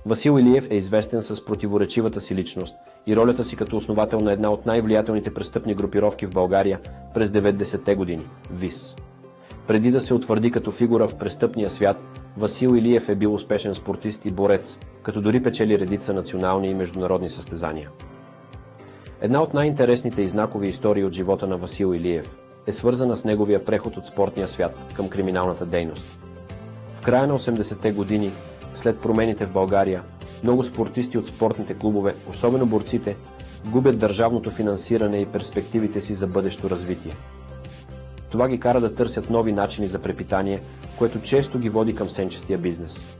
Васил Илиев е известен с противоречивата си личност и ролята си като основател на една от най-влиятелните престъпни групировки в България през 90-те години – ВИС. Преди да се утвърди като фигура в престъпния свят, Васил Илиев е бил успешен спортист и борец, като дори печели редица национални и международни състезания. Една от най-интересните и знакови истории от живота на Васил Илиев е свързана с неговия преход от спортния свят към криминалната дейност. В края на 80-те години, след промените в България, много спортисти от спортните клубове, особено борците, губят държавното финансиране и перспективите си за бъдещо развитие. Това ги кара да търсят нови начини за препитание, което често ги води към сенчестия бизнес.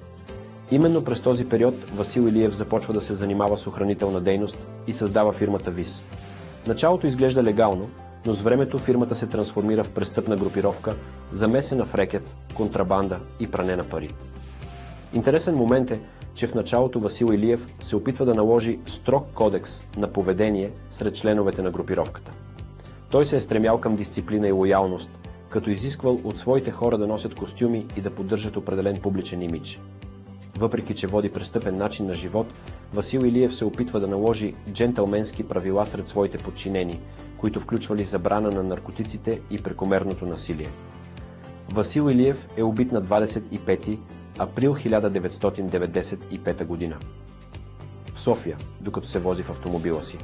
Именно през този период Васил Илиев започва да се занимава с охранителна дейност и създава фирмата ВИС. Началото изглежда легално, но с времето фирмата се трансформира в престъпна групировка, замесена в рекет, контрабанда и пране на пари. Интересен момент е, че в началото Васил Илиев се опитва да наложи строг кодекс на поведение сред членовете на групировката. Той се е стремял към дисциплина и лоялност, като изисквал от своите хора да носят костюми и да поддържат определен публичен имидж. Въпреки че води престъпен начин на живот, Васил Илиев се опитва да наложи джентълменски правила сред своите подчинени, които включвали забрана на наркотиците и прекомерното насилие. Васил Илиев е убит на 25 април 1995 година в София, докато се вози в автомобила си.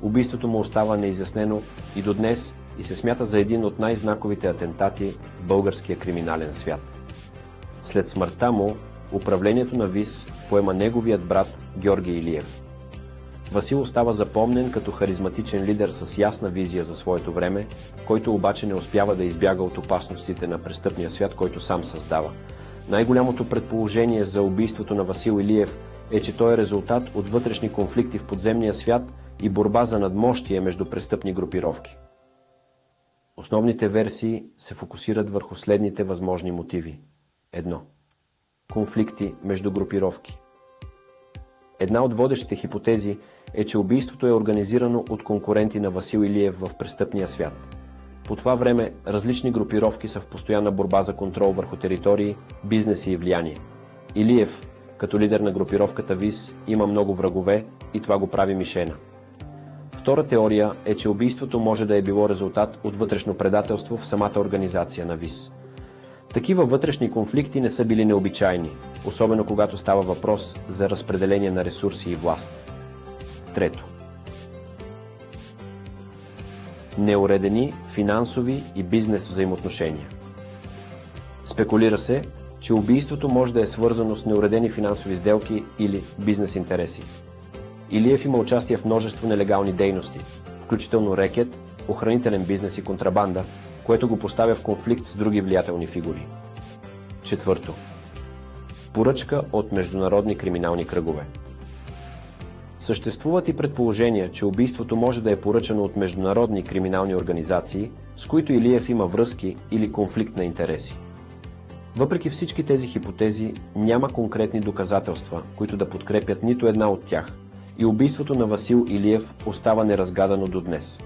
Убийството му остава неизяснено и до днес и се смята за един от най-знаковите атентати в българския криминален свят. След смъртта му, управлението на ВИС поема неговият брат Георги Илиев. Васил остава запомнен като харизматичен лидер с ясна визия за своето време, който обаче не успява да избяга от опасностите на престъпния свят, който сам създава. Най-голямото предположение за убийството на Васил Илиев е, че той е резултат от вътрешни конфликти в подземния свят и борба за надмощие между престъпни групировки. Основните версии се фокусират върху следните възможни мотиви. 1. Конфликти между групировки. Една от водещите хипотези е, че убийството е организирано от конкуренти на Васил Илиев в престъпния свят. По това време различни групировки са в постоянна борба за контрол върху територии, бизнеси и влияние. Илиев, като лидер на групировката ВИС, има много врагове и това го прави мишена. Втора теория е, че убийството може да е било резултат от вътрешно предателство в самата организация на ВИС. Такива вътрешни конфликти не са били необичайни, особено когато става въпрос за разпределение на ресурси и власт. Трето. Неуредени финансови и бизнес взаимоотношения. Спекулира се, че убийството може да е свързано с неуредени финансови сделки или бизнес интереси. Илиев има участие в множество нелегални дейности, включително рекет, охранителен бизнес и контрабанда, което го поставя в конфликт с други влиятелни фигури. Четвърто. Поръчка от международни криминални кръгове. Съществуват и предположения, че убийството може да е поръчано от международни криминални организации, с които Илиев има връзки или конфликт на интереси. Въпреки всички тези хипотези, няма конкретни доказателства, които да подкрепят нито една от тях, и убийството на Васил Илиев остава неразгадано до днес.